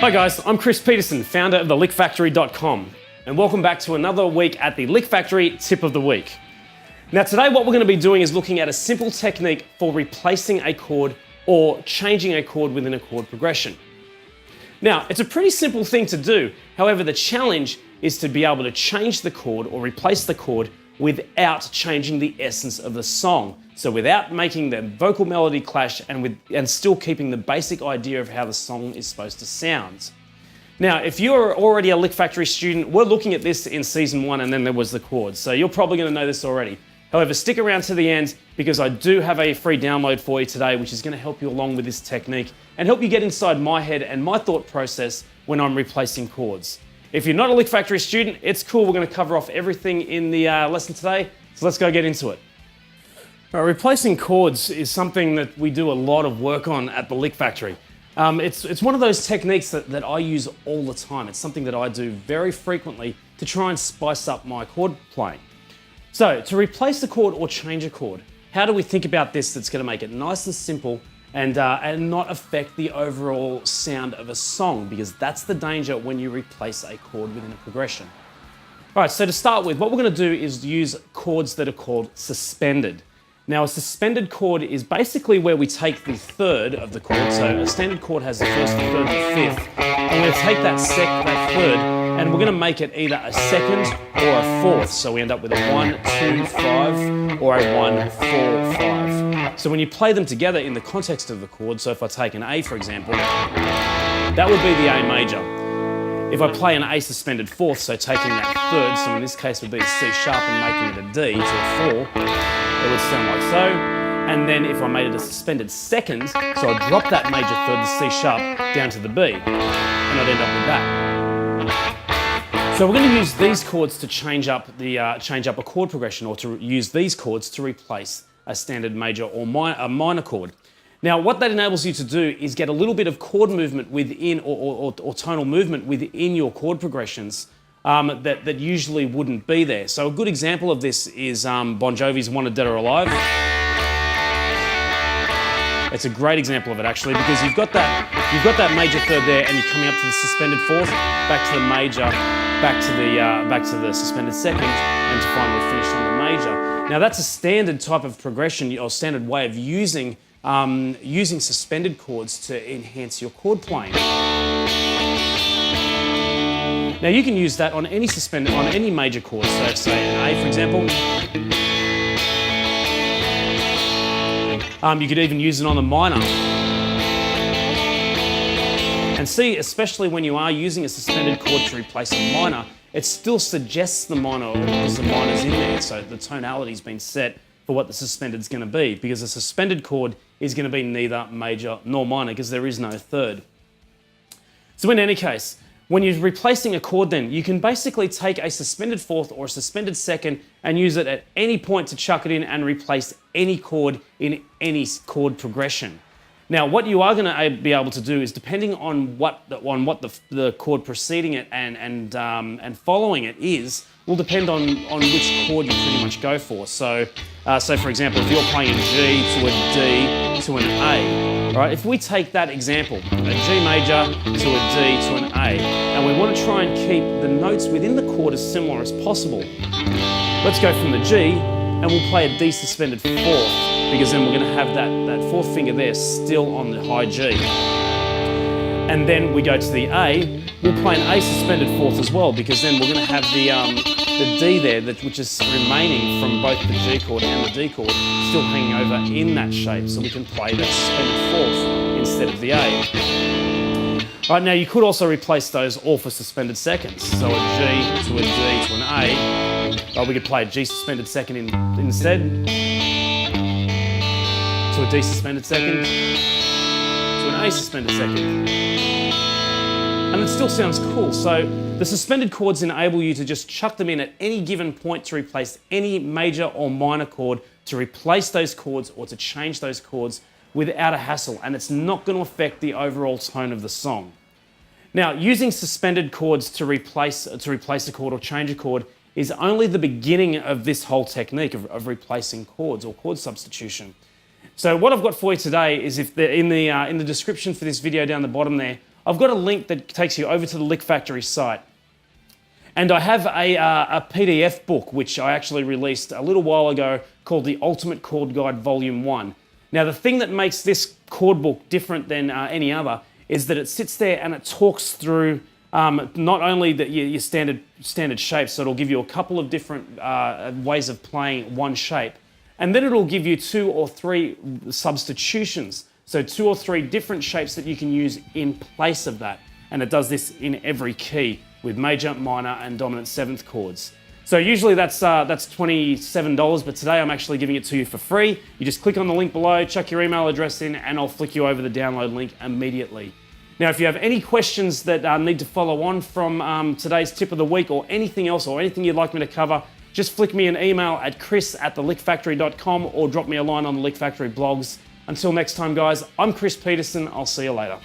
Hi guys, I'm Kris Petersen, founder of thelickfactory.com, and welcome back to another week at the Lick Factory Tip of the Week. Now today what we're going to be doing is looking at a simple technique for replacing a chord or changing a chord within a chord progression. Now, it's a pretty simple thing to do, however the challenge is to be able to change the chord or replace the chord without changing the essence of the song. So without making the vocal melody clash and still keeping the basic idea of how the song is supposed to sound. Now, if you're already a Lick Factory student, we're looking at this in season 1 and then there was the chords. So you're probably going to know this already. However, stick around to the end because I do have a free download for you today which is going to help you along with this technique and help you get inside my head and my thought process when I'm replacing chords. If you're not a Lick Factory student, it's cool. We're going to cover off everything in the lesson today. So let's go get into it. Replacing chords is something that we do a lot of work on at the Lick Factory. It's one of those techniques that I use all the time. It's something that I do very frequently to try and spice up my chord playing. So to replace a chord or change a chord, how do we think about this that's going to make it nice and simple and not affect the overall sound of a song? Because that's the danger when you replace a chord within a progression. All right, so to start with, what we're going to do is use chords that are called suspended. Now, a suspended chord is basically where we take the third of the chord. So a standard chord has the first, the third, the fifth. And we're going to take that third, and we're going to make it either a second or a fourth. So we end up with a 1, 2, 5, or a 1, 4, 5. So when you play them together in the context of the chord, so if I take an A, for example, that would be the A major. If I play an A suspended fourth, so taking that third, so in this case would be a C sharp and making it a D to a 4, it would sound like so. And then if I made it a suspended second, so I'd drop that major third, the C sharp, down to the B, and I'd end up with that. So we're going to use these chords to change up a chord progression, or to use these chords to replace a standard major or a minor chord. Now, what that enables you to do is get a little bit of chord movement within, or tonal movement within your chord progressions that usually wouldn't be there. So a good example of this is Bon Jovi's Wanted Dead or Alive. It's a great example of it actually, because you've got that major third there, and you're coming up to the suspended fourth, back to the major, back to the suspended second, and to finally finish on the major. Now that's a standard type of progression or standard way of using suspended chords to enhance your chord playing. Now you can use that on any major chord. So say an A, for example. You could even use it on the minor. And see, especially when you are using a suspended chord to replace a minor, it still suggests the minor because the minor's in there. So the tonality's been set for what the suspended's going to be, because a suspended chord is going to be neither major nor minor because there is no third. So in any case, when you're replacing a chord then, you can basically take a suspended fourth or a suspended second and use it at any point to chuck it in and replace any chord in any chord progression. Now, what you are going to be able to do is, depending on what the chord preceding it and following it is, will depend on which chord you pretty much go for. So for example, if you're playing a G to a D to an A, right? If we take that example, a G major to a D to an A, and we want to try and keep the notes within the chord as similar as possible, let's go from the G and we'll play a D suspended fourth, because then we're going to have that fourth finger there still on the high G. And then we go to the A, we'll play an A suspended fourth as well, because then we're going to have the D there, which is remaining from both the G chord and the D chord, still hanging over in that shape, so we can play that suspended fourth instead of the A. Right, now you could also replace those all for suspended seconds. So a G to a D to an A, we could play a G suspended second instead, to a D suspended second, to an A suspended second. And it still sounds cool. So the suspended chords enable you to just chuck them in at any given point to replace any major or minor chord, to replace those chords or to change those chords without a hassle, and it's not going to affect the overall tone of the song. Now, using suspended chords to replace a chord or change a chord is only the beginning of this whole technique of replacing chords or chord substitution. So what I've got for you today is, in the description for this video down the bottom there, I've got a link that takes you over to the Lick Factory site. And I have a PDF book, which I actually released a little while ago, called The Ultimate Chord Guide Volume 1. Now, the thing that makes this chord book different than any other is that it sits there and it talks through not only your standard shapes, so it'll give you a couple of different ways of playing one shape, and then it'll give you 2 or 3 substitutions. So 2 or 3 different shapes that you can use in place of that. And it does this in every key with major, minor, and dominant 7th chords. So usually that's $27, but today I'm actually giving it to you for free. You just click on the link below, chuck your email address in, and I'll flick you over the download link immediately. Now, if you have any questions that need to follow on from today's tip of the week, or anything else, or anything you'd like me to cover, just flick me an email at chris@thelickfactory.com or drop me a line on the Lick Factory blogs. Until next time, guys, I'm Kris Petersen. I'll see you later.